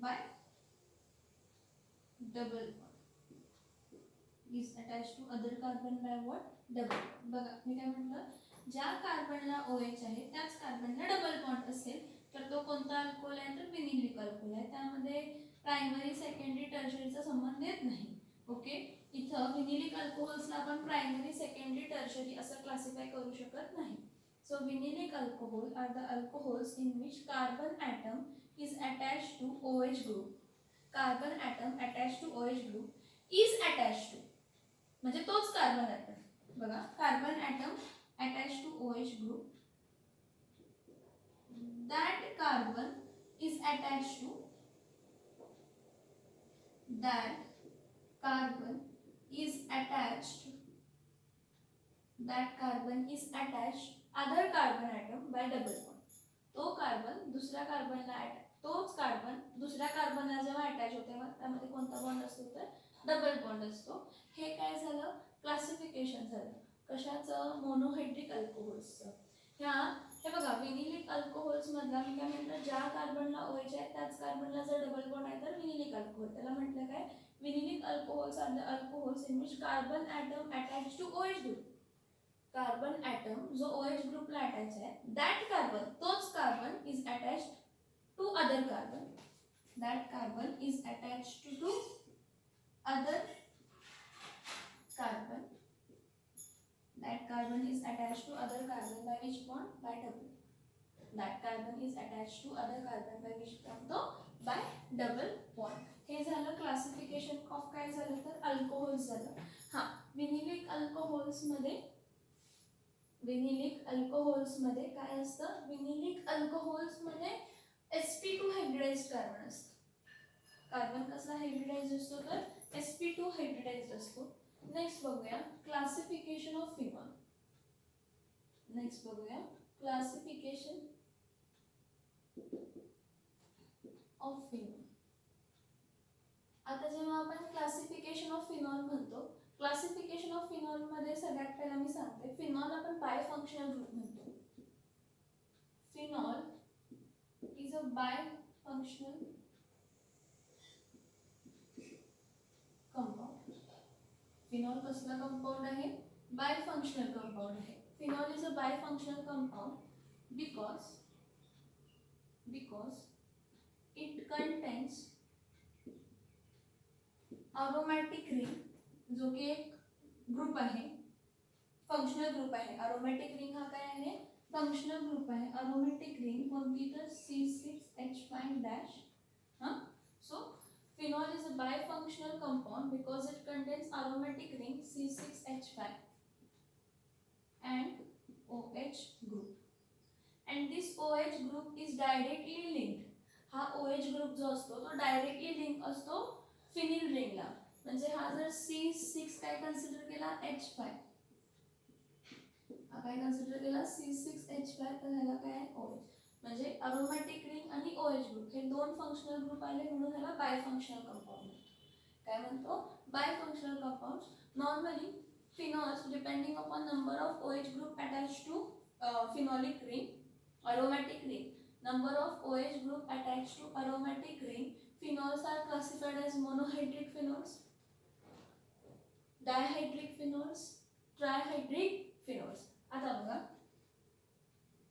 by double bond. Is attached to other carbon by what? Double bond. बघा मी काय म्हटलं, ज्या कार्बनला OH आहे त्याच कार्बनला डबल बॉन्ड असेल तर तो कोणता अल्कोहोल आहे तर विनिलिक अल्कोहोल आहे. त्यामध्ये प्रायमरी सेकंडरी टर्शरीचा संबंध येत नाही. ओके, इथं विनिलिक अल्कोहोल्सला आपण प्रायमरी सेकंडरी टर्शरी असं क्लासिफाय करू शकत नाही. So vinylic alcohol are the alcohols in which carbon atom is attached to OH group. Carbon atom attached to OH group is attached to, म्हणजे तोच कार्बन ॲटम. बघा, carbon atom attached to OH group, that carbon is attached to, that carbon is attached, that carbon is attached other carbon atom by double bond. तो carbon दुसऱ्या कार्बनला तोच carbon दुसऱ्या कार्बनला जेव्हा attach होते तेव्हा त्यामध्ये कोणता बॉन्ड असतो तर डबल बॉन्ड असतो. हे काय झालं, क्लासिफिकेशन झालं कशाचं, मोनोहायड्रिक अल्कोहोल्सचं. हे बघा, विनिलिक अल्कोहोल्स मधला मी काय म्हटलं, ज्या कार्बनला OH आहे त्याच कार्बनला जर डबल बॉन्ड आहे तर विनिलिक अल्कोहोल. त्याला म्हटलं काय, vinylic alcohols are the alcohols in which carbon atom attach to OH group. Carbon atom जो OH ग्रुपला अटॅच आहे, दॅट कार्बन, तोच carbon is attached to other carbon, that carbon is attached to other carbon, that carbon is attached to other carbon by which bond? By double. That carbon is attached to other carbon by which bond? तो by double bond. हे झालं classification of काय झालं तर alcohols झालं. हां, विनिलिक अल्कोहोल्समध्ये काय असतं, विनिलिक अल्कोहोल्समध्ये sp2 हायब्रिडाइज्ड कार्बन असतं. कार्बन कसला हायब्रिडाइज्ड असतो तर sp2 हायब्रिडाइज्ड असतो. नेक्स्ट बघूया classification of phenol. Classification of phenol. आता जेव्हा आपण क्लासिफिकेशन ऑफ फिनॉल म्हणतो, क्लासिफिकेशन ऑफ फिनॉल मध्ये सगळ्यात पहिला मी सांगते, फिनॉल आपण बाय फंक्शनल ग्रुप म्हणतो. Phenol is a bifunctional compound. Phenol कसला कंपाउंड आहे, बाय फंक्शनल कंपाउंड आहे. Phenol is a bifunctional compound because it contains aromatic ring, जो की एक ग्रुप आहे, फंक्शनल ग्रुप आहे. अरोमॅटिक रिंग हा काय आहे, फंक्शनल ग्रुप आहे. अरोमॅटिक रिंग कोणती तर C6H5-. हां, so phenol is a bifunctional compound because it contains aromatic ring C6H5 and OH group, and this OH group is directly linked. हा OH group जो असतो तो डायरेक्टली लिंक असतो phenyl रिंगला. म्हणजे हा जर C6 काय कन्सिडर केला, H5, हा काय कन्सिडर केला C6H5, तर ह्याला काय आहे OH. म्हणजे अरोमॅटिक रिंग आणि OH ग्रुप हे दोन फंक्शनल ग्रुप आले म्हणून ह्याला बायफंक्शनल कंपाउंड काय म्हणतो, bifunctional compounds. Normally phenols depending upon number of OH group attached to phenolic ring, aromatic ring, number of OH group attached to aromatic ring, phenols are classified as monohydric phenols, dihydric phenols, trihydric phenols. आता बघा,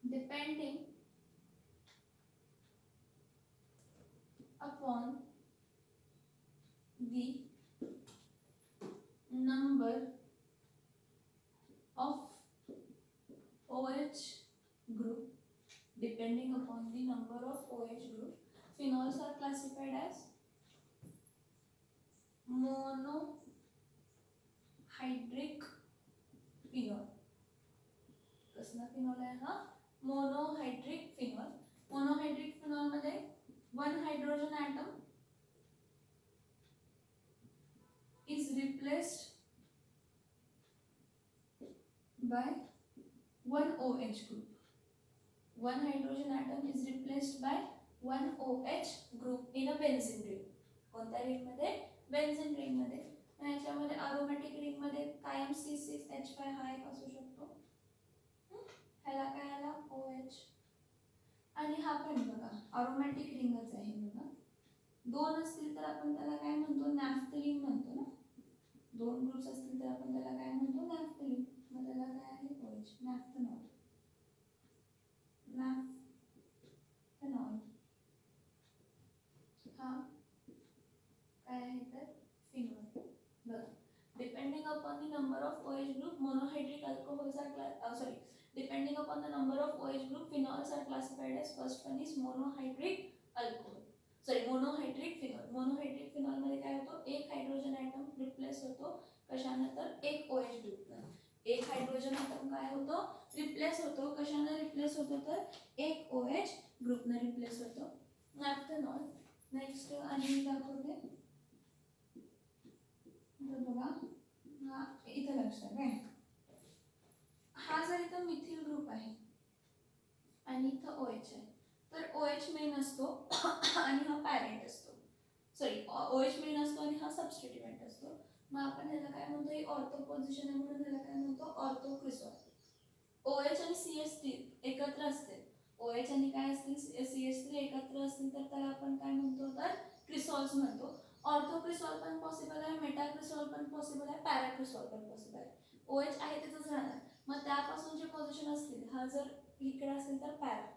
depending upon the number of OH group, depending upon the number of OH group, phenols are classified as monohydric phenol. कसला phenol आहे हा, monohydric phenol. Monohydric phenol मध्ये one hydrogen atom is replaced by one OH group. One hydrogen atom is replaced by one OH group in a benzene ring. कोणत्या ring मध्ये, benzene ring मध्ये. ह्याच्यामध्ये aromatic ring मध्ये कायम C6H5 हा एक असू शकतो, ह्याला काय आला OH. आणि हा पण बघा अरोमॅटिक रिंगच आहे बघा, दोन असतील तर आपण त्याला काय म्हणतो, नॅफ्थलीन म्हणतो ना. दोन ग्रुप्स असतील तर आपण त्याला काय म्हणतो, नॅफ्थलीन. मग त्याला काय आहे, OH, नॅफ्थनॉल. नॅफ्थनॉल हा काय आहे तर फिनॉल. बघा, depending upon the number of OH group monohydric alcohols are depending upon the number of OH group, phenols are classified as first one is monohydric alcohol. monohydric phenol. monohydric phenol मध्ये काय होतो, एक hydrogen item replace होतो कशाने तर एक OH ग्रुपनं. एक hydrogen item काय होतो, रिप्लेस होतो कशाने रिप्लेस होतो तर एक OH ग्रुपनं रिप्लेस होतो. नॅफ्थनॉल. नेक्स्ट आणि दाखवते बघा, हा इथं लक्षात काय, हा जर इथं मिथिल ग्रुप आहे आणि इथं OH आहे तर OH मेन असतो आणि हा पॅरेंट असतो. OH मेन असतो आणि हा सबस्टिट्यूएंट असतो. मग आपण ह्याला काय म्हणतो, ही ऑर्थो पोझिशन आहे म्हणून ह्याला काय म्हणतो, ऑर्थोक्रिसॉल. OH आणि CH3 एकत्र असतील, OH आणि काय असतील, CH3 एकत्र असतील तर त्याला आपण काय म्हणतो तर क्रिसॉल्स म्हणतो. ऑर्थोक्रिसॉल पण पॉसिबल आहे, मेटाक्रिसॉल पण पॉसिबल आहे, पॅराक्रिसॉल पण पॉसिबल आहे. OH आहे तिथंच राहणार. मग त्यापासून जे पोझिशन असतील, हा जर इकडे असेल तर पॅरा,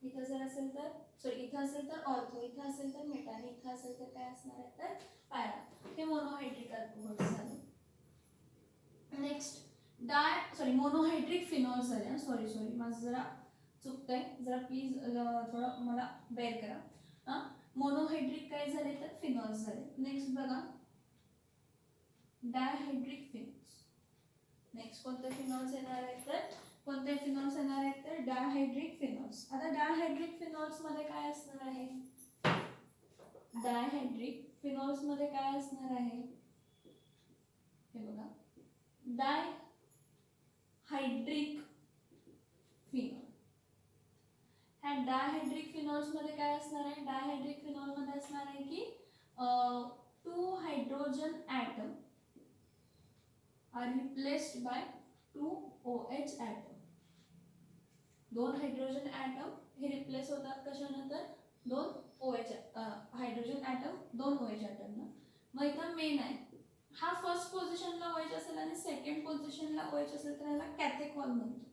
इथं जर असेल तर इथं असेल तर ऑर्थो, इथं असेल तर मेटा आणि इथं असेल तर काय असणार आहे तर पॅरा. हे मोनोहायड्रिक अल्कोहोल झाले. नेक्स्ट मोनोहायड्रिक फिनॉल झाले. सॉरी माझं जरा चुकतंय, जरा प्लीज थोडं मला बेअर करा. मोनोहायड्रिक काय झाले तर फिनॉल्स झाले. नेक्स्ट बघा, डायहायड्रिक फिनॉल्स. नेक्स्ट कोणते फिनॉल्स येणार आहेत तर डायहायड्रिक फिनॉल्स. आता डायहायड्रिक फिनॉल्स मध्ये काय असणार आहे, डायहायड्रिक फिनॉल्स मध्ये काय असणार आहे, हे बघा, डायहायड्रिक फिनॉल. ह्या डायहायड्रिक फिनॉल्स मध्ये काय असणार आहे, डायहायड्रिक फिनॉल मध्ये असणार आहे की 2 hydrogen atom are replaced by 2 OH atom. 2 hydrogen atom हे रिप्लेस होतात कशानंतर, 2 OH hydrogen atom 2 OH atom ना. मग इथं मेन आहे, हा फर्स्ट पोझिशनला OH असेल आणि सेकंड पोझिशनला OH असेल तर याला कॅथेकॉल म्हणतो.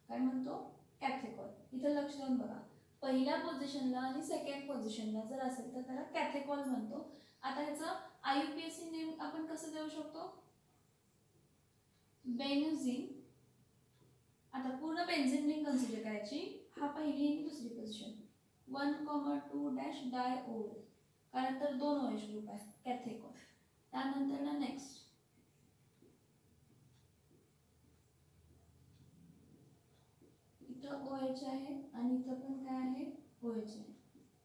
काय म्हणतो, कॅथेकॉल. इथं लक्ष देऊन बघा, पहिल्या पोझिशनला आणि सेकंड पोझिशनला जर असेल तर त्याला कॅथेकॉल म्हणतो. आता ह्याचं IUPAC नेम आपण कसं देऊ शकतो, बेन्झीन. आता पूर्ण बेन्झीन रिंग कन्सिडर करायची, हा पहिली आणि दुसरी पोझिशन 1,2- डायओल, कारण तर 2 OH ग्रुप आहे, कॅथेकॉल. त्यानंतर ना नेक्स्ट इथं OH आहे आणि इथं पण काय आहे, OH आहे.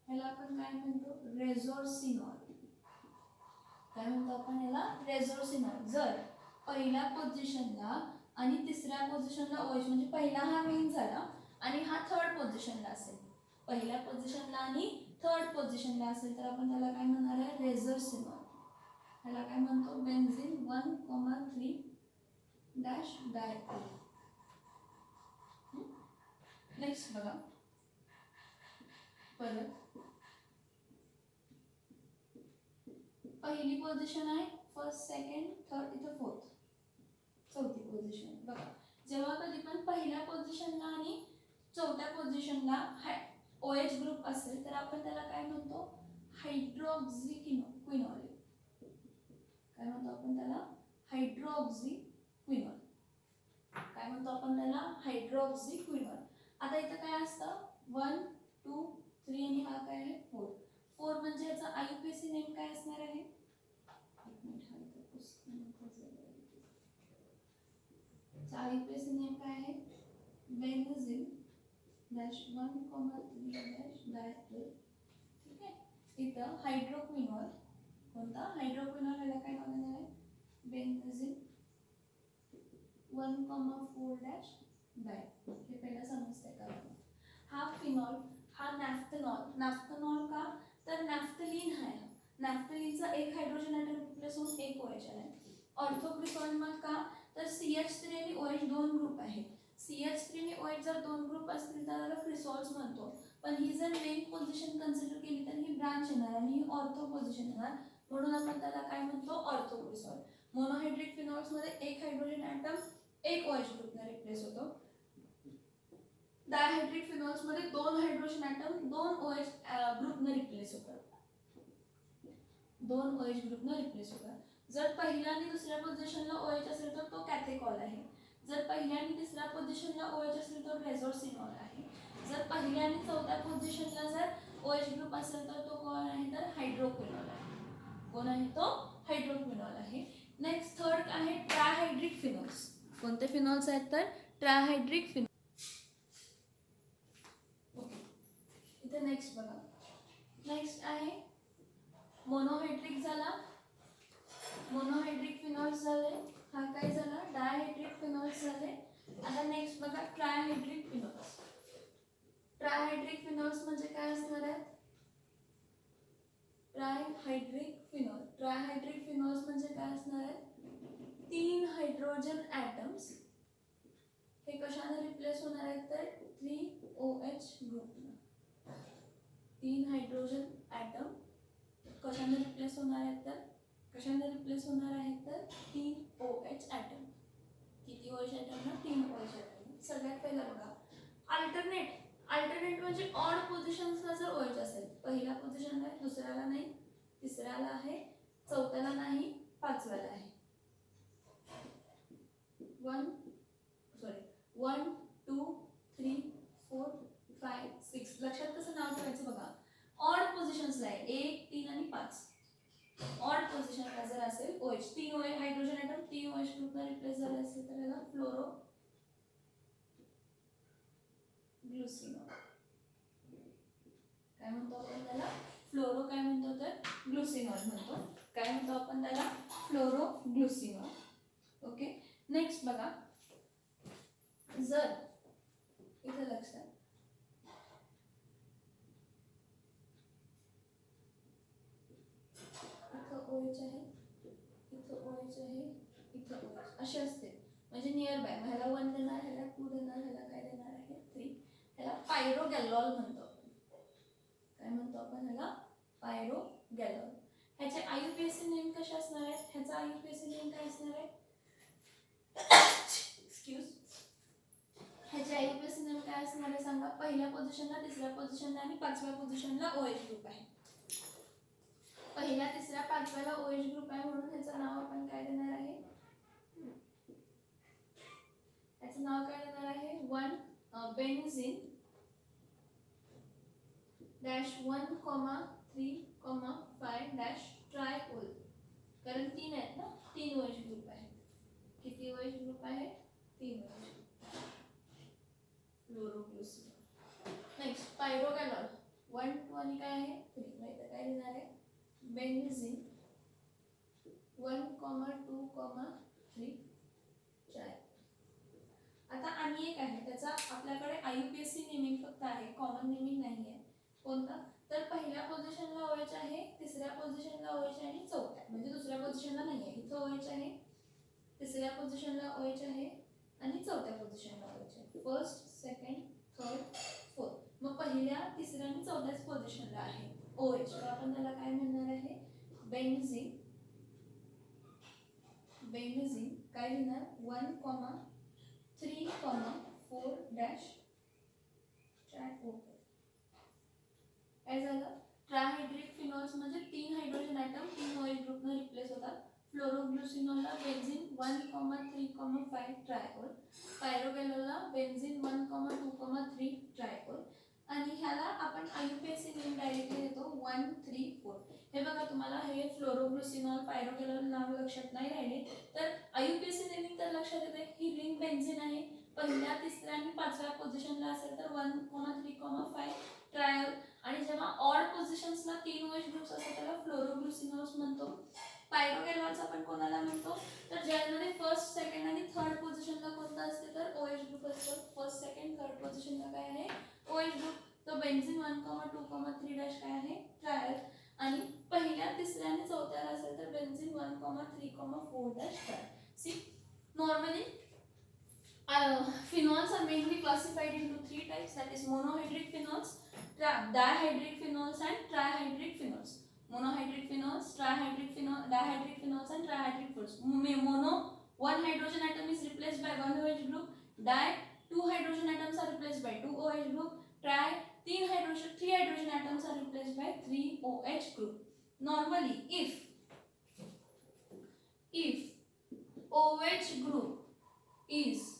ह्याला आपण काय म्हणतो, रेझोर्सिनॉल. काय म्हणतो आपण याला, रेझोर्सिनॉल. जर पहिल्या पोझिशनला आणि तिसऱ्या पोझिशनला OH, म्हणजे पहिला हा मेन झाला आणि हा थर्ड पोझिशनला असेल, पहिल्या पोझिशनला आणि थर्ड पोझिशनला असेल तर आपण त्याला काय म्हणणार आहे, रेझोर्सिनॉल. ह्याला काय म्हणतो, बेन्झीन 1,3- नेक्स्ट बघा, परत पहिली पोझिशन आहे, फर्स्ट सेकंड थर्ड, इथं फोर्थ, चौथी पोझिशन. बघा, जेव्हा कधी पण पहिल्या पोझिशनला आणि चौथ्या पोझिशनला OH ग्रुप असेल तर आपण त्याला काय म्हणतो, हायड्रॉक्झिक्विनॉल. काय म्हणतो आपण त्याला, हायड्रॉक्झिक्विनॉल. काय म्हणतो आपण त्याला, हायड्रॉक्झिक्विनॉल. आता इथं काय असतं, 1, 2, 3 आणि हा काय आहे 4 म्हणजे याचा IUPAC नेम काय असणार आहे, IUPAC नेम काय आहे, बेन्झीन -1,3- ठीक आहे. इथं हायड्रोक्विनॉल, कोणता हायड्रोक्विनॉल, ह्याला काय नाव देणार आहे, बेन्झीन 1,4- हे पहिला समजतंय का. हा फिनॉल, हा नॅफ्थनॉल का तर नॅफ्थलीन आहे. नॅफ्थलीनचा एक हायड्रोजन ॲटम रिप्लेस होऊन एक OH आहे. ऑर्थोक्रिसॉल मग का तर CH3 आणि OH 2 ग्रुप आहे. CH3 आणि OH जर 2 ग्रुप असतील तर त्याला क्रिसॉल्स म्हणतो. पण पण ही जर मेन पोझिशन कन्सिडर केली तर ही ब्रांच येणार आणि ही ऑर्थो पोझिशन येणार, म्हणून आपण त्याला काय म्हणतो, ऑर्थोग्लिसरॉल. मोनोहायड्रिक फिनॉल्स मध्ये एक हायड्रोजन ॲटम एक OH ग्रुपने रिप्लेस होतो. डायहायड्रिक फिनॉल्स मध्ये दोन हायड्रोजन ॲटम दोन OH ग्रुपने रिप्लेस होतात, दोन OH ग्रुपने रिप्लेस होतात. जर पहिल्या आणि दुसऱ्या पोझिशनला OH असेल तर तो कॅथेकॉल आहे. जर पहिल्या आणि तिसऱ्या पोझिशनला OH असेल तर रेझोसिनॉल आहे. जर पहिल्या आणि चौथ्या पोझिशनला जर OH ग्रुप असेल तर तो कोण आहे, तर हायड्रोक्विनॉल आहे. कोण आहे तो, हायड्रोक्विनॉल आहे. नेक्स्ट थर्ड आहे ट्रायहायड्रिक फिनॉल्स. कोणते फिनॉल्स आहेत तर ट्रायहायड्रिक फिनॉल. ओके, इथे नेक्स्ट बघा. नेक्स्ट आहे मोनोहायड्रिक झाला, मोनोहायड्रिक फिनॉल्स झाले. हा काय झाला, डायहायड्रिक फिनॉल्स झाले. आता नेक्स्ट बघा ट्रायहायड्रिक फिनॉल्स. ट्रायहायड्रिक फिनॉल्स म्हणजे काय असणार आहे, ट्रायहायड्रिक फिनॉल. ट्रायहायड्रिक फिनॉल्स म्हणजे काय असणार आहे, तीन हायड्रोजन ॲटम्स हे कशाने रिप्लेस होणार आहेत तर 3OH ग्रुपने. तीन हायड्रोजन ॲटम कशाने रिप्लेस होणार आहेत तर, कशाने रिप्लेस होणार आहेत तर 3OH ॲटम. किती OH ॲटम ना, 3OH ॲटम. सगळ्यात पहिला बघा अल्टरनेट. अल्टरनेट म्हणजे ऑड पोझिशन्सला जर OH असेल, पहिल्या पोझिशनला आहे, दुसऱ्याला नाही, तिसऱ्याला आहे, चौथ्याला नाही, पाचव्याला आहे. 1 2 3 4 5 6. लक्षात कसं नाव ठेवायचं बघा. ऑड पोझिशन्सला आहे 1 3 आणि 5. ऑड पोझिशनला जर असेल OH, 3 OH hydrogen atom 3 OH ग्रुपला रिप्लेस झाले असेल तर याला फ्लोरो ग्लुसिनॉल काय म्हणतो आपण त्याला, फ्लोरो काय म्हणतो तर ग्लुसिनॉल म्हणतो. काय म्हणतो आपण त्याला, फ्लोरो ग्लुसिनॉल. ओके, नेक्स्ट बघा. जर इथे लक्षात इथं OH आहे, इथं OH आहे, इथं OH असे असते म्हणजे नियर बाय. ह्याला 1 देणार, ह्याला 2 देणार, ह्याला काय देणार आहे 3. ह्याला पायरोगॅलॉल म्हणतो आपण. काय म्हणतो आपण ह्याला, पायरोगॅलॉल. ह्याचे IUPAC नेम कसे असणार आहेत, ह्याचा IUPAC नेम काय असणार आहे, एक्सक्यूज, ह्याचे IUPAC नेम काय असणार आहे सांगा. पहिल्या पोझिशनला, तिसऱ्या पोझिशनला आणि पाचव्या पोझिशनला OH ग्रुप आहे. पहिल्या तिसऱ्या पाचव्याला OH ग्रुप आहे म्हणून ह्याचं नाव आपण काय देणार आहे, ह्याचं नाव काय देणार आहे 1 बेन्झीन -1,3,5 ट्रायओल. कारण 3 आहेत ना, 3 OH ग्रुप आहेत. किती OH ग्रुप आहे, 3 OH. फ्लोरोग्लुसिनॉल. नेक्स्ट पायरोगॅलॉल 1 2 आणि काय आहे 3. माहिती काय देणार आहे, बेन्झीन 1,2,3 ट्राय. आता आणि एक आहे, त्याचा आपल्याकडे IUPAC नेमिंग फक्त आहे, कॉमन नेमिंग नाही आहे. कोणता तर पहिल्या पोझिशनला OH आहे, तिसऱ्या पोझिशनला OH आहे आणि चौथ्या म्हणजे दुसऱ्या पोझिशनला नाही आहे, इथं OH आहे, तिसऱ्या पोझिशनला OH आहे आणि चौथ्या पोझिशनला OH आहे. First, second, third, fourth. मग पहिल्या, तिसऱ्या आणि चौथ्याच पोझिशनला आहे OH, तर आपण त्याला काय म्हणणार आहे, बेन्झीन. बेन्झीन काय लिहिणार 1,3,4 काय झालं, ट्रायहायड्रिक फिनॉल्स म्हणजे 3 हायड्रोजन ॲटम 3 OH ग्रुपने रिप्लेस होतात. फ्लोरोग्लुसिनॉलला बेन्झीन 1,3,5 ट्रायओल, पायरोगॅलॉलला बेन्झीन 1,2,3 ट्रायओल आणि ह्याला आपण IUPAC नेम डायरेक्टली देतो 1 3 4. हे बघा तुम्हाला हे फ्लोरोग्लुसिनॉल पायरोगॅलॉल नाव लक्षात नाही राहिले तर IUPAC नेमिंग तर लक्षात येते. ही रिंग बेन्झीन आहे, पहिल्या, तिसऱ्या आणि पाचव्या पोझिशनला असेल तर 1,3,5 ट्रायल आणि जेव्हा ऑड पोझिशन्सला 3 OH ग्रुप्स असतात त्याला फ्लोरोग्लुसिनॉल्स म्हणतो. पायरोगॅलॉल्स आपण कोणाला म्हणतो तर ज्यामध्ये फर्स्ट, सेकंड आणि थर्ड पोझिशनला कोणता असते तर OH ग्रुप असतो. फर्स्ट, सेकंड, थर्ड पोझिशनला काय आहे OH ग्रुप. तो बेन्झीन 1,2,3 काय आहे ट्रायल आणि पहिल्या, तिसऱ्या आणि चौथ्याला असेल तर benzene 1,3,4 triol. See normally Phenols are mainly classified into three types, that is monohydric phenols, dihydric phenols and trihydric phenols. Monohydric phenols, trihydric phenols, dihydric phenols and trihydric phenols. Mono, one hydrogen atom is replaced by one OH group. Di, two hydrogen atoms are replaced by two OH group. Tri, three hydrogen atoms are replaced by three OH group. Normally, if OH group is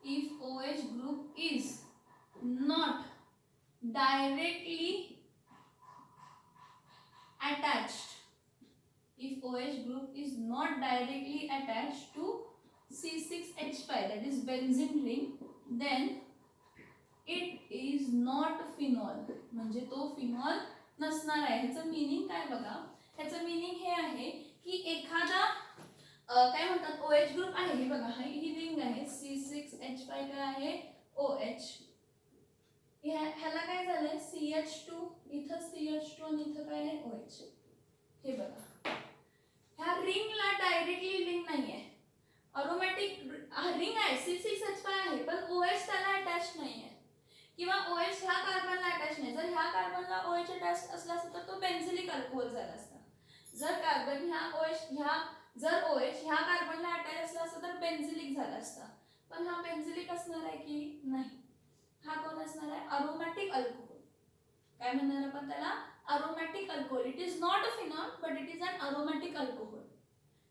if OH group is not directly attached, if OH group is not directly attached to C6H5, that is benzene ring, then it is not phenol. म्हणजे तो phenol नसणार आहे. ह्याचं meaning काय बघा, ह्याचं meaning हे आहे की एखादा काय म्हणतात OH ग्रुप आहे, हे बघा ही रिंग आहे C6H5 काय आहे OH, ह्याला काय झालंय CH2, इथं CH2 आणि इथं काय आहे OH. हे बघा ह्या रिंगला डायरेक्टली लिंक नाहीये, अरोमॅटिक रिंग आहे C6H5 आहे पण OH त्याला अटॅच नाहीये किंवा OH ह्या कार्बनला अटॅच नाही. जर ह्या कार्बनला OH अटॅच असला असता तर तो बेन्झिलिक अल्कोहोल झाला असता. जर कार्बन ह्या OH जर OH ह्या कार्बनला अटॅच असला असता तर बेन्झिलिक झाला असता. पण हा बेन्झिलिक असणार आहे की नाही, हा कोण असणार आहे अरोमॅटिक अल्कोहोल. काय म्हणणार आपण त्याला aromatic alcohol. It is not a phenol but it is an aromatic alcohol.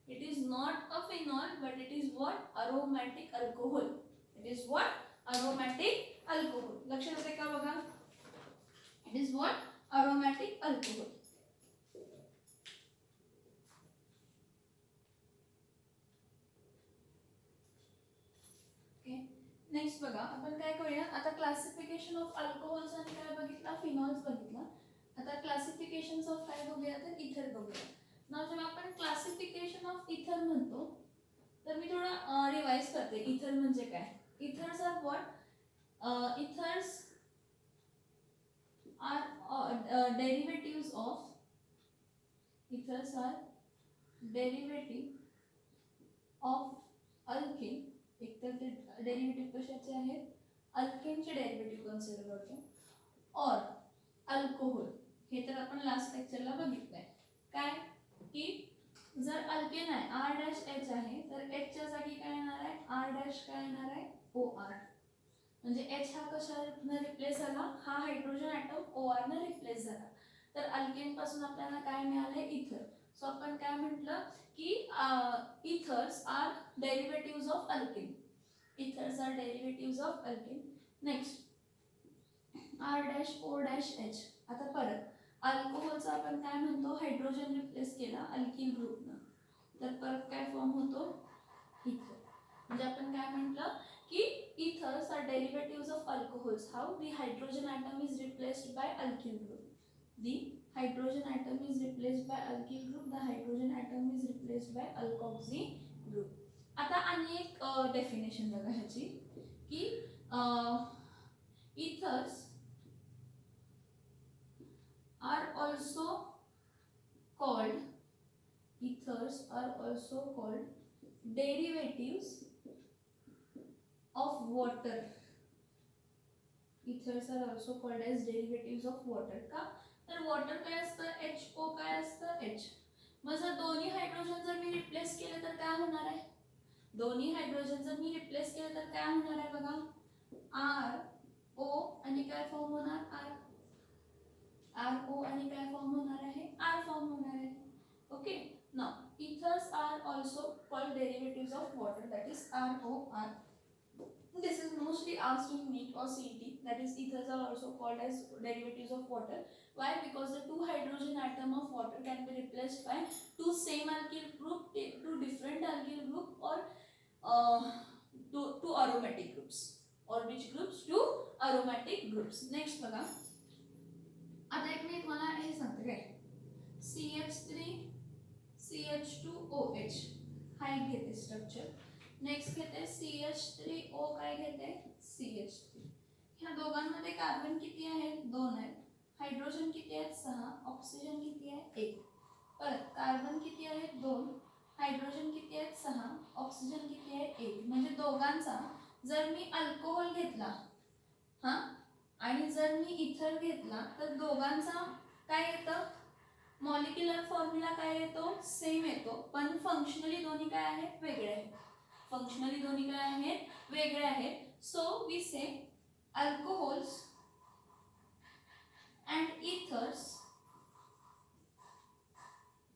It is not a phenol but it is what aromatic alcohol. It is what aromatic alcohol. लक्षात येते का बघा, it is what aromatic alcohol. Next बघा आपण काय करूया आता, classification of alcohols आणि काय बघितला फिनॉल्स बघितला. आता क्लासिफिकेशन्स ऑफ काय बघूया तर इथर बघूया. नाव जेव्हा आपण क्लासिफिकेशन ऑफ इथर म्हणतो तर मी थोडं रिवाइज करते. इथर म्हणजे काय, ethers are what ethers are derivatives of, ethers are derivative of alkane. एक तर ते डेरिव्हेटिव्ह कशाचे आहेत अल्केनचे डेरिव्हेटिव्ह कन्सिडर करतो, और अल्कोहोल. हे तर आपण लास्ट लेक्चरला बघितलंय काय की जर अल्केन आहे R-H आहे तर H च्या जागी काय येणार आहे R- काय येणार आहे OR. म्हणजे H हा कशाने रिप्लेस झाला, हा हायड्रोजन ॲटम OR ने रिप्लेस झाला. तर अल्केन पासून आपल्याला काय मिळाले इथर. सो आपण काय म्हटलं की ethers are derivatives of alkane. Ethers are derivatives of alkane. Next R-O-H. आता परत अल्कोहोलचा आपण काय म्हणतो हायड्रोजन रिप्लेस केला अल्किल ग्रुपनं तर परत काय फॉर्म होतो इथर. म्हणजे आपण काय म्हटलं की ethers are derivatives of alcohols. How the hydrogen atom is replaced by alkyl group. The hydrogen atom is replaced by alkyl group. The hydrogen atom is replaced by alkoxy group. आता आणि एक डेफिनेशन बघा ह्याची की ethers are also called derivatives of water. Ethers are also called as derivatives of water. का तर water काय असतं HO काय असतं H. मग जर दोन्ही हायड्रोजन जर मी रिप्लेस केले तर काय होणार आहे, दोन्ही हायड्रोजन जर मी रिप्लेस केले तर काय होणार आहे बघा RO आणि काय फॉर्म होणार RO आणि काय फॉर्म होणार आहे R फॉर्म होणार आहे. Okay now ethers are also called derivatives of water, that is ROR. This is mostly asked in NEET or CET, that is ethers are also called as derivatives of water. Why? Because the two hydrogen atom of water can be replaced by two same alkyl group, two different alkyl group, or two aromatic groups. Or which groups? Two aromatic groups. Next बघा आता एक मी तुम्हाला हे सांगते काय CH3 CH2OH हा एक घेते स्ट्रक्चर. नेक्स्ट घेते CH3O काय घेते CH3. ह्या दोघांमध्ये कार्बन किती आहेत 2 आहेत, हायड्रोजन किती आहेत 6, ऑक्सिजन किती आहे 1. परत कार्बन किती आहेत 2, हायड्रोजन किती आहेत 6, ऑक्सिजन किती आहे 1, म्हणजे दोघांचा जर मी अल्कोहोल घेतला हां आणि जर मी इथर घेतला तर दोघांचा काय येतं मॉलिक्युलर फॉर्म्युला काय येतो सेम येतो, पण फंक्शनली दोन्ही काय आहेत वेगळे आहेत. फंक्शनली दोन्ही काय आहेत वेगळे आहेत. So we say alcohols and ethers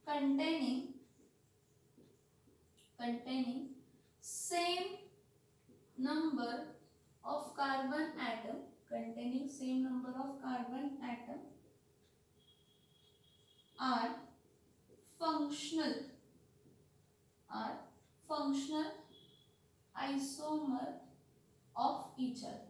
containing same number of carbon atom are functional isomer of each other,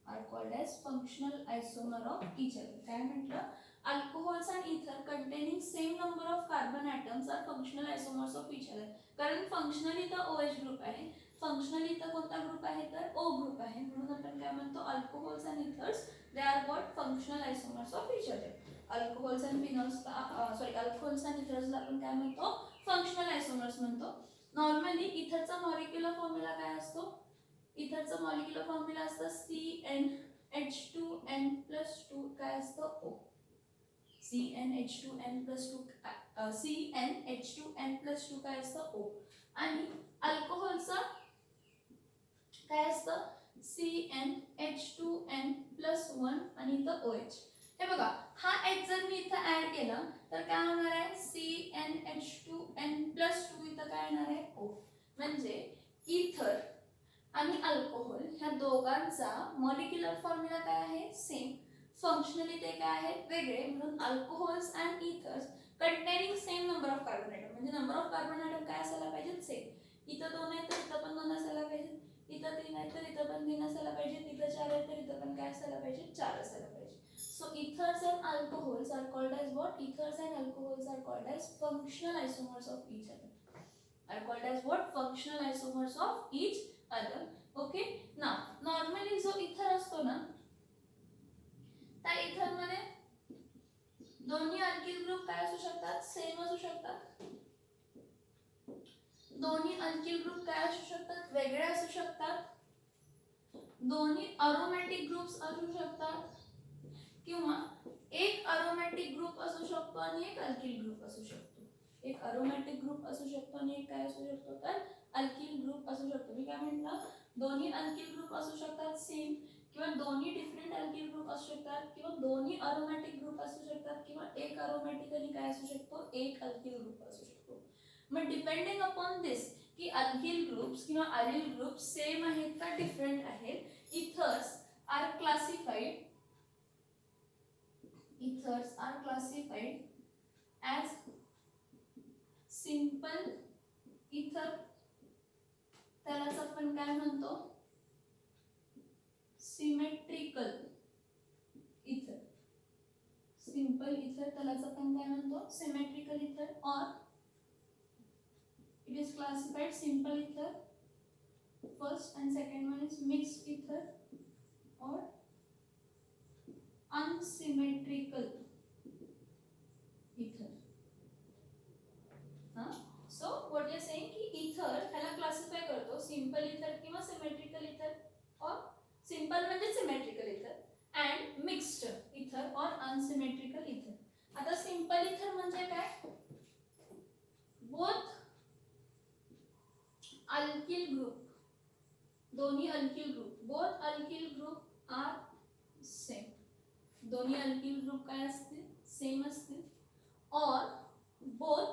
are called as functional isomer of each other. काय म्हटलं alcohols and ether containing same number of carbon atoms are functional isomers of each other. कारण functionally तर OH group आहे, functionally तर कोणता group आहे तर O group आहे, म्हणून आपण काय म्हणतो alcohols and ethers they are what functional isomers of each other. alcohols and phenols alcohols and ethers ला आपण काय म्हणतो functional isomers म्हणतो. नॉर्मली इथरचा मॉलिक्युलर फॉर्म्युला काय असतो, इथरचा मॉलिक्युलर फॉर्म्युला असतो CnH2n+2 काय असतं O. CnH2n+2 काय असतं O. आणि अल्कोहोलचा काय असतं CnH2n+1 आणि इथं OH. हे बघा हा H जर मी इथं ऍड केला तर काय होणार आहे CnH2n+2 इथं काय येणार आहे O. म्हणजे इथर आणि अल्कोहोल ह्या दोघांचा मॉलिक्युलर फॉर्म्युला काय आहे सेम, फंक्शनली ते काय आहेत वेगळे, म्हणून alcohols and ethers containing same number of carbon atom, म्हणजे नंबर ऑफ कार्बन ॲटम काय असायला पाहिजे सेम. इथं 2 आहेत तर इथं पण 2 असायला पाहिजे, इथं 3 आहेत तर इथं पण 3 असायला पाहिजे, इथं 4 आहेत तर इथं पण काय असायला पाहिजे 4 असायला पाहिजे. So ethers and alcohols are called as what? Ethers and alcohols are called as functional isomers of each other. Are called as what? Functional isomers of each other. Okay. Now normally जो ether असतो ना त्या ether मध्ये दोन्ही alkyl group काय असू शकतात same असू शकतात, दोन्ही अल्किल ग्रुप काय असू शकतात वेगळे असू शकतात, दोन्ही अरोमॅटिक ग्रुप्स असू शकतात किंवा एक अरोमॅटिक ग्रुप असू शकतो आणि एक अल्किल ग्रुप असू शकतो. एक अरोमॅटिक ग्रुप असू शकतो आणि एक काय असू शकतो तर अल्किल ग्रुप असू शकतो. मी काय म्हटलं दोन्ही अल्किल ग्रुप असू शकतात सेम किंवा दोन्ही डिफरंट अल्किल ग्रुप असू शकतात किंवा दोन्ही अरोमॅटिक ग्रुप असू शकतात किंवा एक अरोमॅटिकली काय असू शकतो एक अल्किल ग्रुप असू शकतो. मग डिपेंडिंग अपॉन दिस की अल्किल ग्रुप्स किंवा अरिल ग्रुप्स सेम आहेत का डिफरंट आहेत. Ethers are classified as simple ether, त्यालाच आपण काय म्हणतो सिमेट्रिकल ether. सिंपल ether त्यालाच आपण काय म्हणतो symmetrical ether, or it is classified simple ether first and second one is mixed ether or unsymmetrical ether. So what you are saying की ether ह्याला क्लासिफाय करतो सिंपल ether किंवा symmetrical ether, और simple म्हणजे symmetrical ether and mixed ether or unsymmetrical ether. आता simple ether म्हणजे काय both alkyl group, दोन्ही alkyl group, both alkyl group are same, दोन्ही अल्किल ग्रुप काय असतील सेम असतील, और both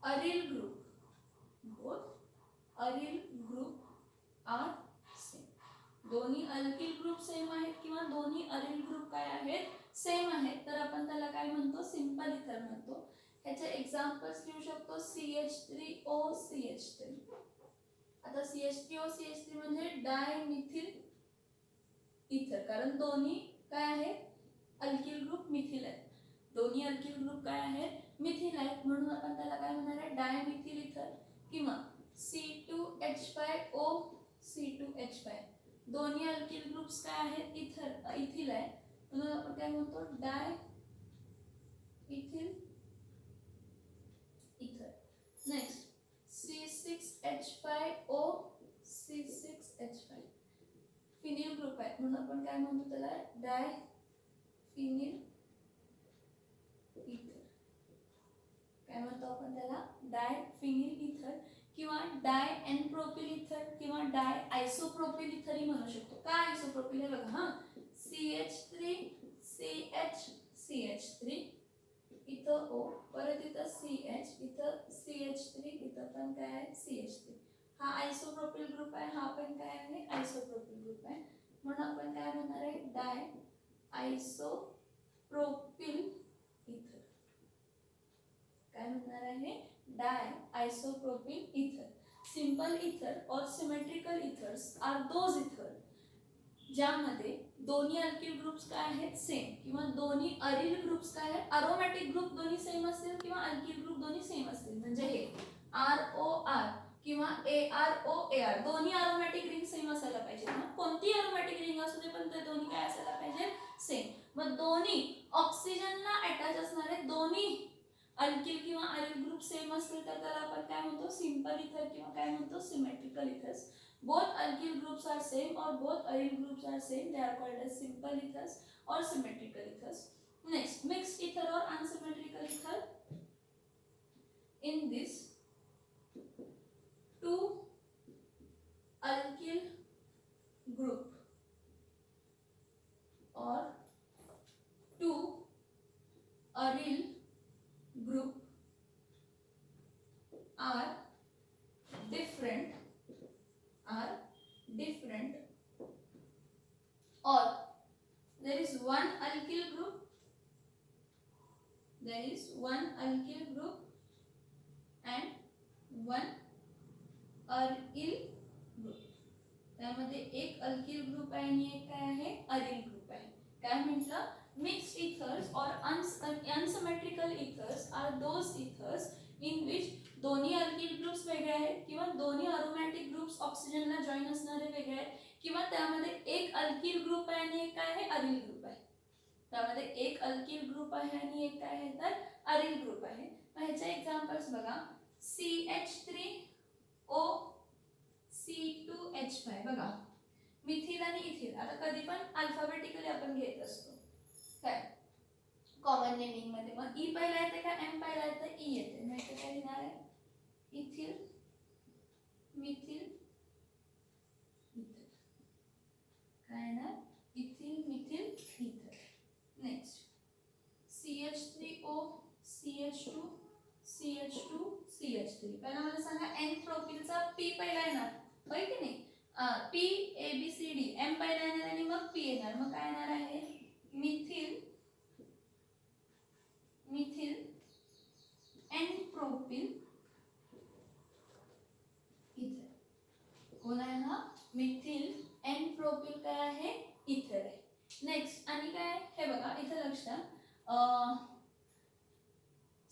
aryl group are same, दोन्ही अल्किल ग्रुप सेम आहेत किंवा दोन्ही अरिल ग्रुप काय आहेत सेम आहेत, तर आपण त्याला काय म्हणतो सिंपल इथर म्हणतो. ह्याचे एक्झाम्पल्स लिहू शकतो CH3OCH3. आता CH3OCH3 म्हणजे डायमिथिल इथर, कारण दोन्ही काय आहे अल्किल ग्रुप मिथिल आहेत, दोन्ही अल्किल ग्रुप काय आहेत मिथिल आहेत, म्हणून आपण त्याला काय म्हणणार आहे डायमिथिल इथर किंवा C2H5O C2H5. दोन्ही अल्किल ग्रुप्स काय आहेत इथिल आहे, म्हणून आपण काय म्हणतो डायइथिल इथर. नेक्स्ट म्हणून आपण काय म्हणतो त्याला डायफिनिल इथर. काय म्हणतो आपण त्याला डायफिनिल इथर किंवा डाय एन प्रोपिल इथर किंवा डाय आयसोप्रोपिल इथर ही म्हणू शकतो. का आयसोप्रोपिल हे बघा हा CH3 CH3 इथं O परत इथं CH इथं CH3 इथं पण काय आहे CH3. हा आयसोप्रोपिल ग्रुप आहे, हा पण काय आहे आयसोप्रोपिल ग्रुप आहे. म्हणून आपण काय म्हणणार आहे डाय आयसोप्रोपिल इथर. काय म्हणणार आहे डाय आयसोप्रोपिल इथर. सिंपल इथर और सिमेट्रिकल इथर्स आर दोज इथर ज्यामध्ये दोन्ही अल्किल ग्रुप्स काय आहेत सेम किंवा दोन्ही अरिल ग्रुप्स काय आहेत अरोमॅटिक ग्रुप दोन्ही सेम असतील किंवा अल्किल ग्रुप दोन्ही सेम असतील. म्हणजे हे ROR किंवा AROAR दोन्ही अरोमॅटिक रिंग सेम असायला पाहिजे ना. कोणती अरोमॅटिक रिंग असू दे पण ते दोन्ही काय असायला पाहिजे सेम. मग दोन्ही ऑक्सिजनला अटॅच असणारे दोन्ही अल्किल किंवा अरिल ग्रुप सेम असतील तर त्याला आपण काय म्हणतो सिंपल इथर किंवा काय म्हणतो symmetrical ethers. Both alkyl groups are same or both aryl groups are same. They are called as simple ethers or symmetrical ethers. Next, mixed ether or unsymmetrical ether. In this, two alkyl group or two aryl group are different or there is one alkyl group and one aryl group. त्यामध्ये एक alkyl group आहे आणि एक काय आहे aryl group आहे. काय म्हटलं मिक्स्ड इथर्स और unsymmetrical ethers are those ethers in which दोन्ही अल्किल ग्रुप्स वेगळे आहेत किंवा दोन्ही अरोमॅटिक ग्रुप्स ऑक्सिजनला जॉईन असणारे वेगळे आहेत किंवा त्यामध्ये एक अल्किल ग्रुप आहे आणि एक काय आहे अरिल ग्रुप आहे. त्यामध्ये एक अल्किल ग्रुप आहे आणि एक काय आहे तर अरिल ग्रुप आहे. ह्याचे एक्झाम्पल्स बघा CH3O C2H5 बघा मिथिल आणि इथिल. आता कधी पण अल्फाबेटिकली आपण घेत असतो काय कॉमन नेमिंग मध्ये. मग ई पहिला येते का एम पहिला येते ई येते. मग इथे काय लिहिणार आहे इथिल मिथिल इथर. काय ना इथिल मिथिल इथर. Next CH3O CH2 CH2 CH3. पहिला मला सांगा एन प्रोपिलचा P पहिला येणार होय की नाही. P ABCD M पहिला येणार आणि मग P येणार. मग काय येणार आहे मिथिल एन प्रोपिल इथर. कोण आहे हा मिथिल एन प्रोपिल काय आहे इथर आहे. नेक्स्ट आणि काय हे बघा इथे लक्षात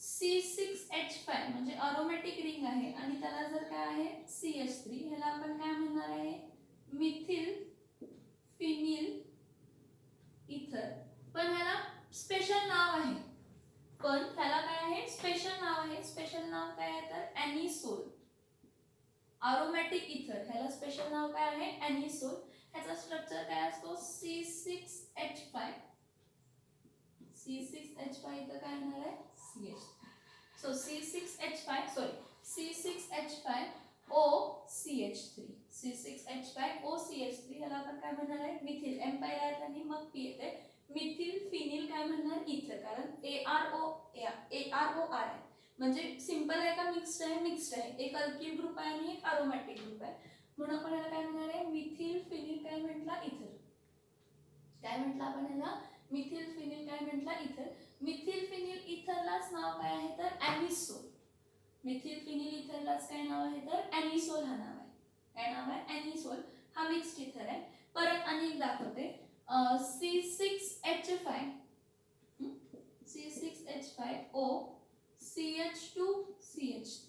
C6H5 म्हणजे अरोमॅटिक रिंग आहे आणि त्याला जर काय आहे CH3 ह्याला आपण काय म्हणणार आहे मिथिल फिनिल इथर. पण ह्याला स्पेशल नाव आहे. पण ह्याला काय आहे स्पेशल नाव आहे. स्पेशल नाव काय आहे तर एनिसोल अरोमॅटिक इथर. ह्याला स्पेशल नाव काय आहे एनिसोल. ह्याचा स्ट्रक्चर काय असतो C6H5 इथं काय येणार आहे CH3. So C6H5 OCH3 C6H5OCH3 ह्याला आपण काय म्हणणार आहे मिथिल एम पहिला येते आणि मग P येते. मिथिल फिनिल काय म्हणणार इथर कारण AROR आहे. म्हणजे सिंपल आहे का मिक्स्ड आहे मिक्स्ड आहे. एक अल्किल ग्रुप आहे आणि एक अरोमॅटिक ग्रुप आहे. म्हणून आपण याला काय म्हणणार आहे मिथिल फिनिल काय म्हटला इथर. काय म्हटलं आपण याला मिथिल फिनिल काय म्हटला इथर. मिथिल फिनिल इथरलाच नाव काय आहे तर एनिसोल. मिथिल फिनिल इथरलाच काय नाव आहे तर एनिसोल हा नाव आहे. काय नाव आहे एनिसोल. हा मिक्स्ड इथर आहे. परत आणि एक दाखवते C6H5O CH2 CH3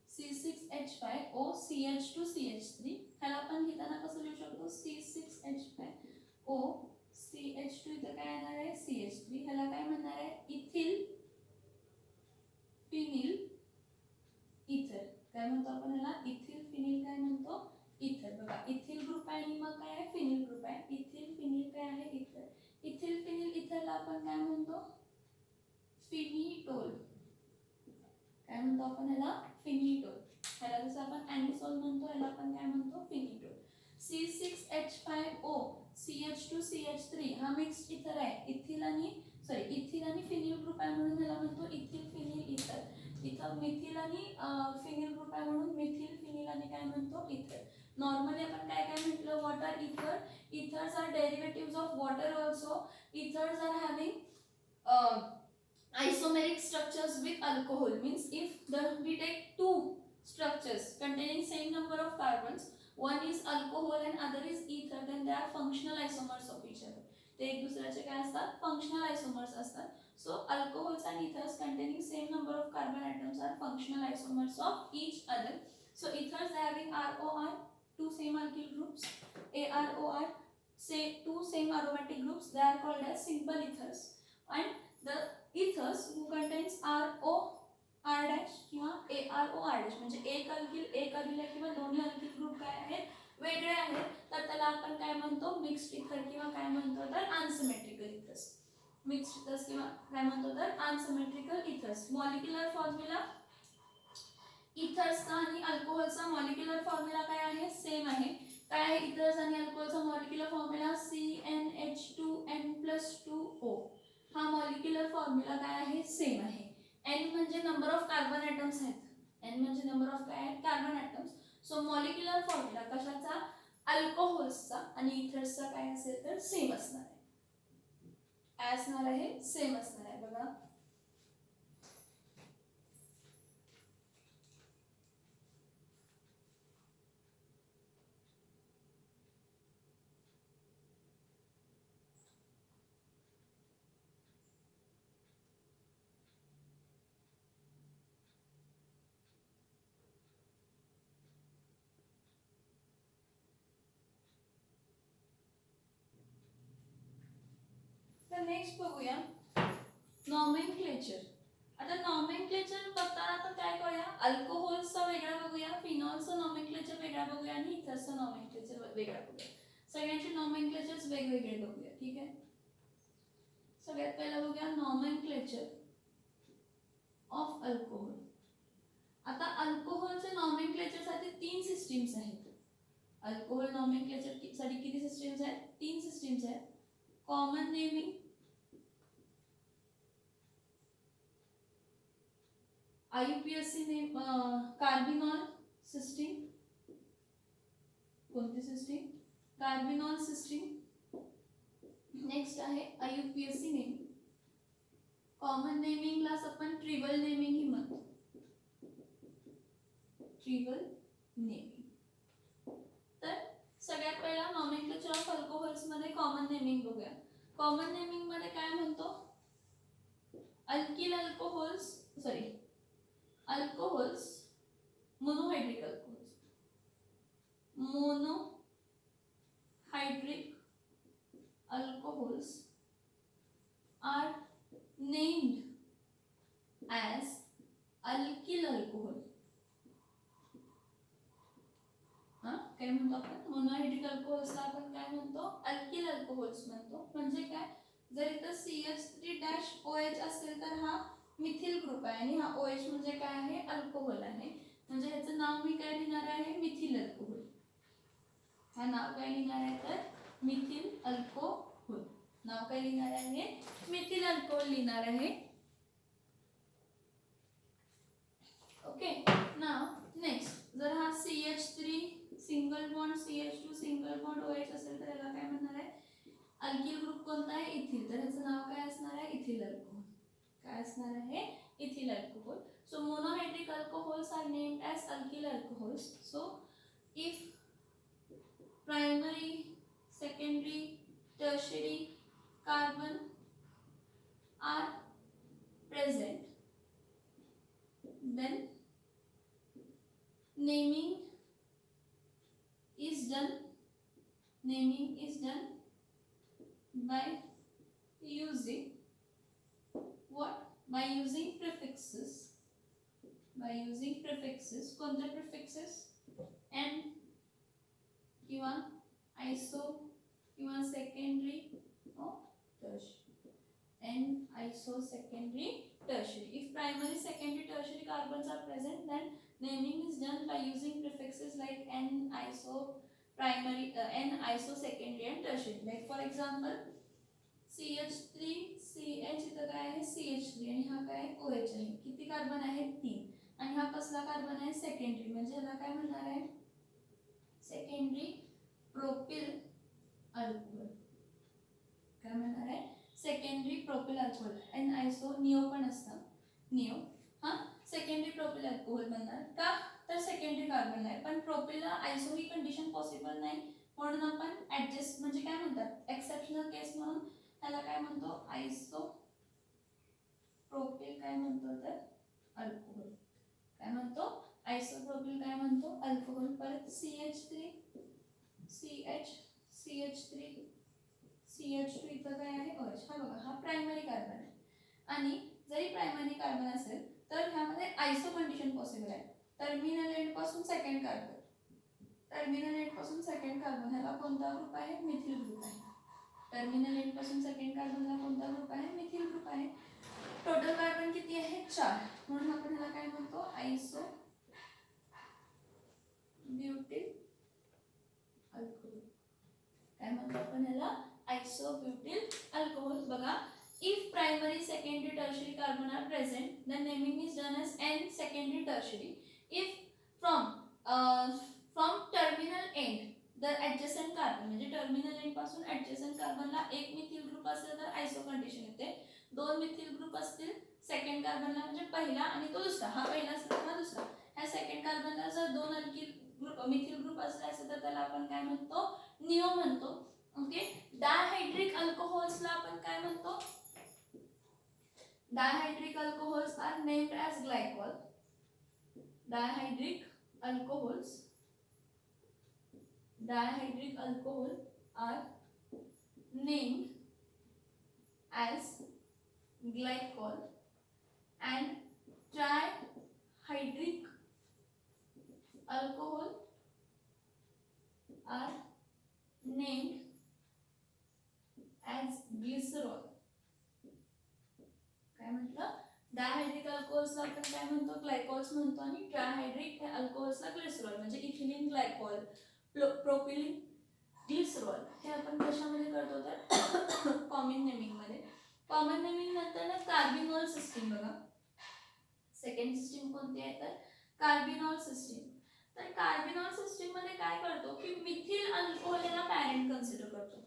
C6H5O CH2 CH3 ह्याला आपण घेताना कसं लिहू शकतो C6H5O CH2 इथं काय येणार आहे CH3 ह्याला काय म्हणणार आहे इथिल फिनिल इथर. काय म्हणतो आपण ह्याला इथिल फिनिल काय म्हणतो इथर. बघा इथिल ग्रुप ग्रुप आहे आणि मग काय आहे फिनिल ग्रुप आहे. इथिल फिनिल काय आहे इथर. इथिल फिनिल इथरला आपण काय म्हणतो फिनिटोल. काय म्हणतो आपण याला फिनिटोल. ह्याला जसं आपण अॅनिसोल म्हणतो याला आपण काय म्हणतो फिनिटोल. C6H5O CH2CH3 हा मिक्स्ड इथर आहे. इथिल आणि फिनिल ग्रुप आहे म्हणून ह्याला म्हणतो इथिल फिनिल इथर. इथं मिथिल आणि फिनिल ग्रुप आहे म्हणून मिथिल फिनिल आणि काय म्हणतो इथर. नॉर्मली आपण काय काय म्हटलं what are ether. Ethers are derivatives of water also. Ethers are having isomeric structures with alcohol. Means if we take two structures containing same number of carbons, one is alcohol and other is ether, then they are functional isomers of each other. ते एक दूसऱ्याचे काय असतात functional isomers असतात. So alcohols and ethers containing same number of carbon atoms are functional isomers of each other. So ethers having ROR, two same alkyl groups, AROR, say two same aromatic groups, they are called as simple ethers. And the ethers who contains RO R dash किंवा ARO R dash म्हणजे एक alkyl किंवा दोन्ही alkyl group काय आहेत वेगळे आहेत तर त्याला आपण काय म्हणतो मिक्स्ड इथर किंवा काय म्हणतो तर अनसिमेट्रिकल इथर्स. मिक्स्ड इथर्स किंवा काय म्हणतो तर अनसिमेट्रिकल इथर्स. मॉलिक्युलर फॉर्म्युला इथर्सचा आणि अल्कोहोलचा मॉलिक्युलर फॉर्म्युला काय आहे सेम आहे. काय आहे इथर्स आणि अल्कोहोलचा मॉलिक्युलर फॉर्म्युला CnH2n+2O. हा मॉलिक्युलर फॉर्म्युला काय आहे सेम आहे. N म्हणजे नंबर ऑफ कार्बन ॲटम्स आहेत. N म्हणजे नंबर ऑफ काय आहेत carbon atoms. So molecular formula कशाचा अल्कोहोल्सचा आणि इथर्सचा काय असेल तर सेम असणार आहे. काय असणार आहे सेम असणार आहे. बघा नेक्स्ट बघूया नॉमेनक्लेचर. आता नॉमेनक्लेचर बघताना आपण काय करूया अल्कोहोल्सचा वेगळा बघूया, फिनॉलचा नॉमेनक्लेचर वेगळा बघूया आणि इथर्सचा नॉमेनक्लेचर वेगळा बघूया. सगळ्यांचे नॉमेनक्लेचर्स वेगवेगळे बघूया. ठीक आहे. सगळ्यात पहिला बघूया नॉमेनक्लेचर ऑफ अल्कोहोल. आता अल्कोहोलच्या नॉमेनक्लेचरसाठी तीन सिस्टीम्स आहेत. अल्कोहोल नॉमेनक्लेचर साठी किती सिस्टीम्स आहेत तीन सिस्टीम्स आहेत. Common naming, IUPAC name carbinol system. कोणती सिस्टीम कार्बिनॉल सिस्टीम. नेक्स्ट आहे IUPAC नेम. कॉमन नेमिंगलाच आपण ट्रिबल नेमिंग ही म्हणतो. ट्रिबल नेमिंग. तर सगळ्यात पहिला नॉमेनक्लेचर ऑफ अल्कोहोल्स मध्ये कॉमन नेमिंग बघूया. कॉमन नेमिंग मध्ये काय म्हणतो alkyl alcohols alcohols monohydric alcohols. Monohydric alcohols are named as alkyl alcohol. काय म्हणतो आपण मोनोहाइड्रिक अल्कोहोल्सला आपण काय म्हणतो अल्किल अल्कोहोल्स म्हणतो. म्हणजे काय जर इथं CH3OH असेल तर हा मिथिल ग्रुप आहे आणि हा OH म्हणजे काय आहे अल्कोहोल आहे. म्हणजे ह्याचं नाव मी काय लिहिणार आहे मिथिल अल्कोहोल. हा नाव काय लिहिणार आहे तर मिथिल अल्कोहोल. नाव काय लिहिणार आहे मिथिल अल्कोहोल लिहिणार आहे. ओके. नाव नेक्स्ट जर हा CH3 single bond CH2 single bond OH असेल तर याला काय म्हणणार आहे अल्किल ग्रुप कोणता आहे इथिल. तर ह्याचं नाव काय असणार आहे इथिल अल्कोहोल. काय असणार आहे ethyl alcohol. So monohydric alcohols are named as alkyl alcohols. So if primary secondary tertiary carbon are present then naming is done by using what by using prefixes कोणते prefixes n किंवा आयसो किंवा secondary tertiary. N iso secondary tertiary. If primary, secondary, tertiary carbons are present, then naming is done by using prefixes like N iso primary, N iso secondary and tertiary. Like for example, CH3 CH इथं काय आहे CH3 आणि हा काय OH आहे. किती carbon आहेत 3 आणि हा कसला कार्बन आहे सेकंडरी, म्हणजे ह्याला काय म्हणणार आहे सेकंडरी प्रोपिल अल्कोहोल. काय म्हणणार आहे secondary propyl alcohol. N iso neo पण असतं निओ. हा सेकंडरी प्रोपिल अल्कोहोल म्हणणार का तर सेकंडरी कार्बन आहे, पण प्रोपिलला आयसो ही कंडिशन पॉसिबल नाही म्हणून आपण ऍडजस्ट म्हणजे काय म्हणतात एक्सेप्शनल केस म्हणून त्याला काय म्हणतो आयसो प्रोपिल काय म्हणतो तर अल्कोहोल. काय म्हणतो आयसोप्रोपिल काय म्हणतो अल्कोहोल. परत CH3 CH CH3 CH2 इथं काय आहे OH. हा बघा हा प्रायमरी कार्बन आहे आणि जरी प्रायमरी कार्बन असेल तर ह्यामध्ये आयसो कंडिशन पॉसिबल आहे. टर्मिनल एंड पासून सेकंड कार्बन, टर्मिनल एंड पासून सेकंड कार्बन ह्याला कोणता ग्रुप आहे मिथिल ग्रुप आहे. टर्मिनल एंड पासून सेकंड कार्बनला कोणता ग्रुप आहे मिथिल ग्रुप आहे. टोटल कार्बन किती आहे 4 म्हणून आपण ह्याला काय म्हणतो आयसो ब्युटिल अल्कोहोल. काय म्हणतो आपण ह्याला isobutyl alcohol. बघा if primary, secondary, tertiary carbon are present, then naming is done as N secondary tertiary. If from terminal end the adjacent carbon म्हणजे टर्मिनल एंड पासून adjacent कार्बनला एक मिथिल ग्रुप असेल तर आयसो कंडिशन येते. दोन मिथिल ग्रुप असतील second कार्बनला म्हणजे पहिला आणि तो दुसरा, हा पहिला असेल हा दुसरा. ह्या सेकंड कार्बनला जर दोन अल्किल ग्रुप मिथिल ग्रुप असले असेल तर त्याला आपण काय म्हणतो निओ म्हणतो. ओके. डायहाइड्रिक अल्कोहोल्सला आपण काय म्हणतो dihydric alcohols are named as glycol. Dihydric alcohols are named as glycol and trihydric alcohol are named as glycerol. काय म्हटलं डायहायड्रिक अल्कोहोल्सला आपण काय म्हणतो ग्लायकॉल्स म्हणतो आणि ट्रायहायड्रिक अल्कोहोल्सला ग्लिसरॉल म्हणजे इथिलीन ग्लायकॉल प्रोपिलिन ग्लिसरॉल. हे आपण कशामध्ये करतो तर कॉमन नेमिंग मध्ये. कॉमन नेमिंग नंतर ना कार्बिनॉल सिस्टीम. बघा सेकंड सिस्टीम कोणती आहे तर कार्बिनॉल सिस्टीम. तर कार्बिनॉल सिस्टीम मध्ये काय करतो की मिथिल अल्कोहोलला पॅरेंट कन्सिडर करतो.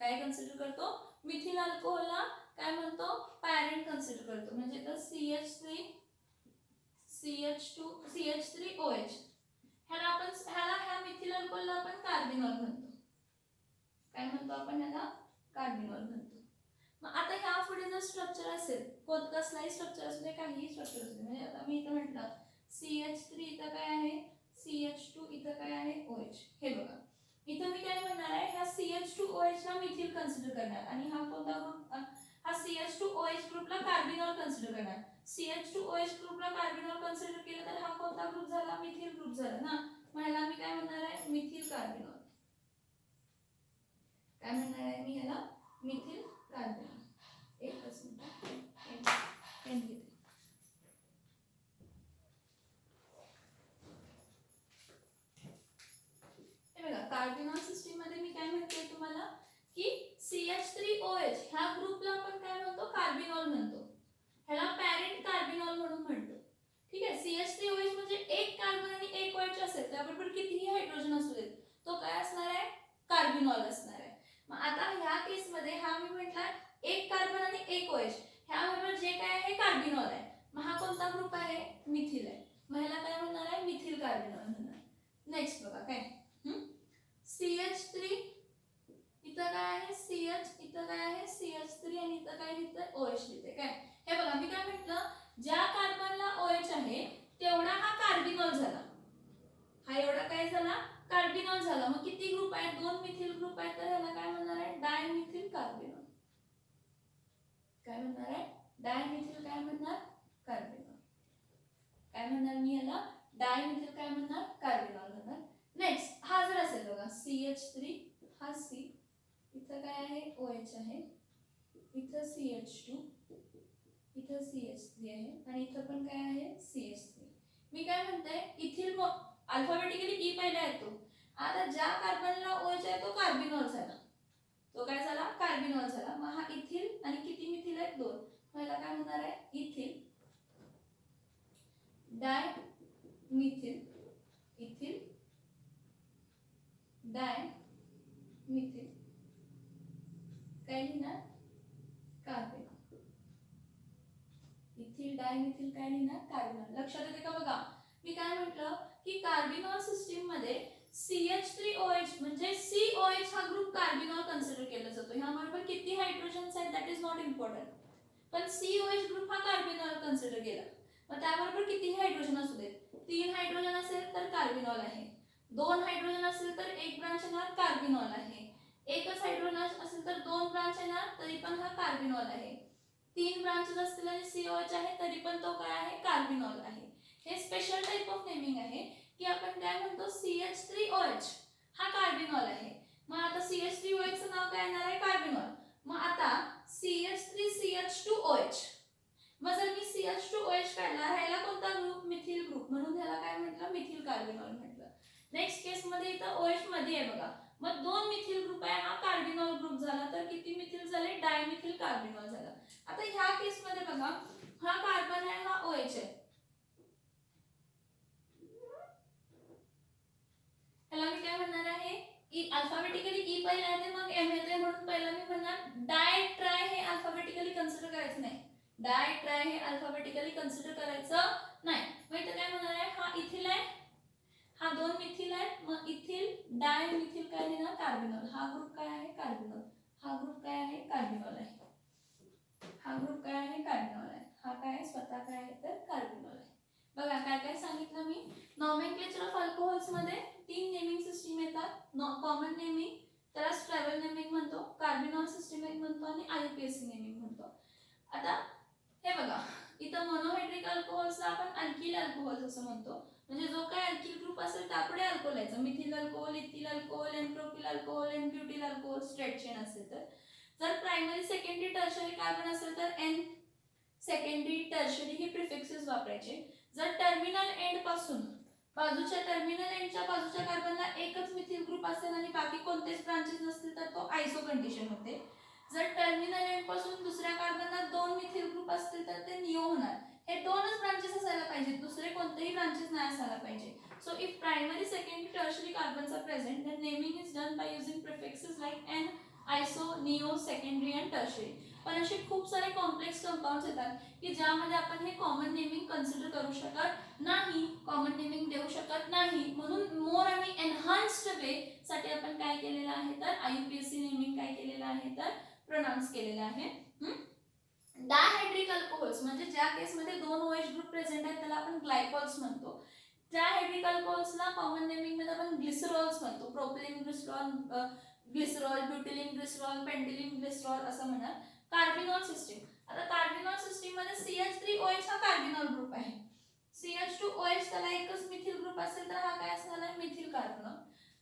काय कन्सिडर करतो मिथिल अल्कोहोलला काय म्हणतो पॅरेंट कन्सिडर करतो. म्हणजे तर CH3 CH2 CH3OH ह्या मिथिल अल्कोहोलला आपण कार्बिनॉल म्हणतो. काय म्हणतो आपण ह्याला कार्बिनॉल म्हणतो. मग आता ह्या पुढे जर स्ट्रक्चर असेल कसलाही स्ट्रक्चर असू दे काहीही स्ट्रक्चर असू दे म्हणजे आता मी इथं म्हटलं CH3 इथं काय आहे CH2 इथं काय आहे OH. हे बघा इथं मी काय म्हणणार आहे ह्या CH2OH ला मिथिल कन्सिडर करणार आणि हा कोणता ग्रुप हा CH2OH ग्रुपला कार्बिनॉल कन्सिडर करणार. CH2OH ग्रुपला कार्बिनॉल कन्सिडर केलं तर हा कोणता ग्रुप झाला मिथिल ग्रुप झाला ना. मग ह्याला मी काय म्हणणार आहे मिथिल कार्बिनॉल. काय म्हणणार आहे मी ह्याला मिथिल कार्बिनॉल. एकच मिनिट पेन घेते. हे बघा कार्बिनॉल सिस्टीम मध्ये मी काय म्हणते तुम्हाला की CH3OH ह्या ग्रुपला आपण काय म्हणतो कार्बिनॉल म्हणतो. ह्याला पॅरेंट कार्बिनॉल म्हणून म्हणतो. ठीक आहे. CH3OH म्हणजे एक कार्बन आणि एक OH असेल त्याबरोबर कितीही हायड्रोजन असू देत तो काय असणार आहे कार्बिनॉल असणार आहे. मग आता ह्या केस मध्ये हा मी म्हटला एक कार्बन आणि एक OH ह्याबरोबर जे काय आहे कार्बिनॉल आहे. मग हा कोणता ग्रुप आहे मिथिल आहे. मग ह्याला काय म्हणणार आहे मिथिल कार्बिनॉल म्हणणार. नेक्स्ट बघा काय CH3 इथं काय आहे CH इथं काय आहे CH3 आणि इथं काय लिहितं OH लिहिते. काय हे बघा मी काय म्हटलं ज्या कार्बनला OH आहे तेवढा हा कार्बिनॉल झाला. हा एवढा काय झाला कार्बिनॉल झाला. मग किती ग्रुप आहेत दोन मिथिल ग्रुप आहेत तर ह्याला काय म्हणणार आहे डायमिथिल कार्बिनॉल. काय म्हणणार आहे डायमिथिल काय म्हणणार कार्बिनॉल. काय म्हणणार मी ह्याला डायमिथिल काय म्हणणार कार्बिनॉल म्हणणार. नेक्स्ट हा जर असेल बघा CH3 हा C, इथं काय आहे OH आहे, इथं CH2, इथं CH3 आहे आणि इथं पण काय आहे CH3. मी काय म्हणते इथिल अल्फाबेटिकली ई पहिला येतो. आता ज्या कार्बनला OH आहे तो कार्बिनॉल झाला, तो काय झाला कार्बिनॉल झाला. मग हा इथिल आणि किती मिथिल आहेत 2. पहिला काय होणार आहे इथिल डाय मिथिल, इथिल डाय मिथिल काय लिहिणार कार्बिनॉल, इथिल डाय मिथिल काय लिहिणार कार्बिनॉल. लक्षात येते का बघा मी काय म्हटलं की कार्बिनॉल सिस्टीम मध्ये CH3OH म्हणजे COH हा ग्रुप कार्बिनॉल कन्सिडर केला जातो. ह्याबरोबर किती हायड्रोजन्स आहेत दॅट इज नॉट इम्पॉर्टंट, पण COH ग्रुप हा कार्बिनॉल कन्सिडर केला. मग त्याबरोबर किती हायड्रोजन असू देत, 3 हायड्रोजन असेल तर कार्बिनॉल आहे, 2 हायड्रोजन असेल तर एक ब्रांच येणार कार्बिनॉल आहे, एकच हायड्रोजन असेल तर 2 ब्रांच येणार तरी पण हा कार्बिनॉल आहे, 3 ब्रांचेस असतील आणि COH आहे तरी पण तो काय आहे कार्बिनॉल आहे. हे स्पेशल टाइप ऑफ नेमिंग आहे की आपण काय म्हणतो CH3OH हा कार्बिनॉल आहे. मग आता CH3OH चं नाव काय येणार आहे कार्बिनॉल. मग आता CH3CH2OH, मग जर मी CH2OH काढला ह्याला कोणता ग्रुप मिथिल ग्रुप, म्हणून ह्याला काय म्हटलं मिथिल कार्बिनॉल म्हटलं. नेक्स्ट केस मध्ये इथं OH मध्ये आहे बघा, मग 2 मिथिल ग्रुप आहे हा कार्बिनॉल ग्रुप झाला तर किती मिथिल झाले डायमिथिल कार्बिनॉल झाला. आता ह्या केस मध्ये बघा हा कार्बन आहे हा OH आहे, ह्याला मी काय म्हणणार आहे अल्फाबेटिकली ई पहिला येते मग M येते म्हणून पहिला मी म्हणणार डाय ट्राय हे अल्फाबेटिकली कन्सिडर करायचं नाही, डाय ट्राय हे अल्फाबेटिकली कन्सिडर करायचं नाही. मग इथं काय म्हणणार आहे हा इथिल आहे, हा 2 मिथिल आहे, मग इथिल डाय मिथिल काय लिहिणार कार्बिनॉल. हा ग्रुप काय आहे कार्बिनॉल, हा ग्रुप काय आहे कार्बिनॉल आहे, हा ग्रुप काय आहे कार्बिनॉल आहे, हा काय स्वतः काय आहे तर कार्बिनॉल आहे. बघा काय काय सांगितलं मी. नॉमेनक्लेचर ऑफ अल्कोहोल्स मध्ये 3 नेमिंग सिस्टीम येतात. कॉमन नेमिंग, त्याला ट्रॅव्हल नेमिंग म्हणतो, कार्बिनॉल सिस्टमॅटिक म्हणतो आणि IUPAC नेमिंग म्हणतो. आता हे बघा इथं मोनोहायड्रिक अल्कोहोल्सला आपण अल्किल अल्कोहोल्स असं म्हणतो, म्हणजे जो काय अल्किल ग्रुप असेल त्यापुढे अल्कोहोल यायचं, methyl alcohol, ethyl alcohol, N propyl alcohol, N butyl alcohol straight chain असेल तर. जर प्रायमरी सेकंडरी टर्शरी कार्बन असेल तर एन सेकंडरी टर्शरी ही प्रिफिक्सेस वापरायचे. जर टर्मिनल एंड पासून बाजूच्या टर्मिनल एंडच्या बाजूच्या कार्बनला एकच मिथिल ग्रुप असेल आणि बाकी कोणतेच ब्रांचेस नसतील तर तो आयसो कंडिशन होते. जर टर्मिनल एंड पासून दुसऱ्या कार्बनला 2 मिथिल ग्रुप असतील तर ते निओ होणार. हे 2च ब्रांचेस असायला पाहिजेत, दुसरे कोणतेही ब्रांचेस नाही असायला पाहिजे. So if primary secondary tertiary carbons are present then naming is done by using prefixes like N, iso, neo, secondary and tertiary. पण असे खूप सारे कॉम्प्लेक्स कंपाऊंड्स येतात की ज्यामध्ये आपण हे कॉमन नेमिंग कन्सिडर करू शकत नाही, कॉमन नेमिंग देऊ शकत नाही, म्हणून मोर आणि एनहान्स्ड वे साठी आपण काय केलेलं आहे तर IUPAC नेमिंग काय केलेलं आहे तर प्रोनाउन्स केलेलं आहे. डायहायड्रिक अल्कोहोल्स म्हणजे ज्या केस मध्ये 2 OH ग्रुप प्रेझेंट आहेत त्याला आपण ग्लायकॉल्स म्हणतो. डायहायड्रिक अल्कोहोल्सला कॉमन नेमिंग मध्ये आपण ग्लिसरॉल्स म्हणतो, propylene glycerol, glycerol, butylene glycerol, pentylene glycerol असं म्हणणार. कार्बिनॉल सिस्टीम, आता कार्बिनॉल सिस्टीम मध्ये CH3OH हा कार्बिनॉल ग्रुप आहे, CH2OH त्याला एकच मिथिल ग्रुप असेल तर हा काय असणार आहे मिथिल कार्बोनॉल.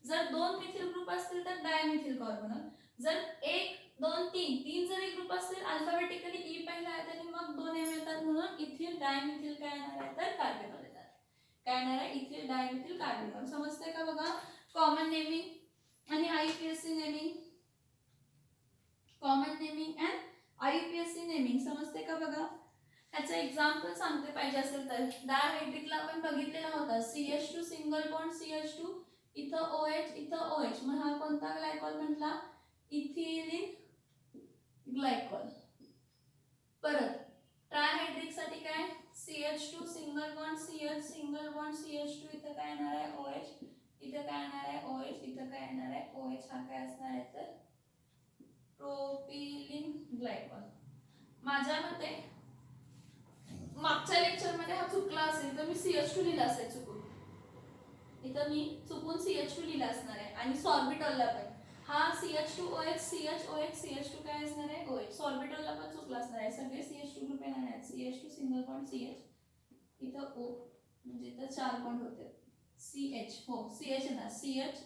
जर 2 मिथिल ग्रुप असतील तर डायमिथिल कार्बोनॉल. जर 1 2 3 जरी ग्रुप असतील अल्फाबेटिकली ई पहिला आहे तरी मग 2 एम येतात म्हणून इथिल डायमिथिल काय येणार आहे तर कार्बिनॉल येतात. काय येणार आहे इथिल डायमिथिल कार्बिनॉल. समजतंय का बघा. कॉमन नेमिंग आणि IUPAC naming, common naming and IUPAC naming समजते का बघा. याचं एक्झाम्पल सांगते पाहिजे असेल तर डायहायड्रिकला आपण बघितलेला होता CH2 सिंगल बॉन्ड CH2, इथं OH इथं OH, मग हा कोणता ग्लायकॉल म्हटला इथिलीन ग्लायकॉल. परत ट्रायहायड्रिक साठी काय CH2 single bond CH single bond CH2, इथं काय येणार आहे OH, इथं काय येणार आहे OH, इथं काय येणार आहे OH, हा काय असणार आहे तर प्रोपिलिन ग्लायकॉल. माझ्या मते मागच्या लेक्चर मध्ये हा चुकला असेल तर मी CH2 लिहिला असेल चुकून, इथं मी चुकून CH2 लिहिला असणार आहे. आणि सॉर्बिटॉलला पण हा CH2OH CHOH CH2 काय असणार आहे OH, सॉर्बिटॉलला पण चुकला असणार आहे. सगळे CH2 ग्रुप येणार आहेत, CH2 सिंगल बॉन्ड CH, इथं O म्हणजे इथं 4 बॉन्ड होते CH हो CH येणार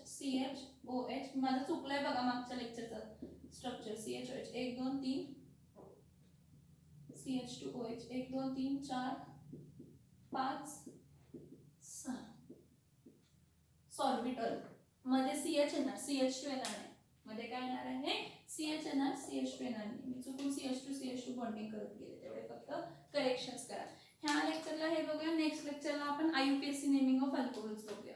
CH माझं चुकलंय बघा मागच्या लेक्चरचं स्ट्रक्चर CHOH 1 2 3 CH2OH 1 2 3 4 5 6 सॉर्बिटल मध्ये CH येणार CH2 येणार नाही मध्ये काय येणार आहे CH येणार CH2 येणार नाही मी चुकून CH2 बॉन्डिंग करत गेले तेवढे फक्त करेक्शन्स करा ह्या लेक्चरला हे बघूया नेक्स्ट लेक्चरला आपण IUPAC नेमिंग ऑफ अल्कोहोल्स बघूया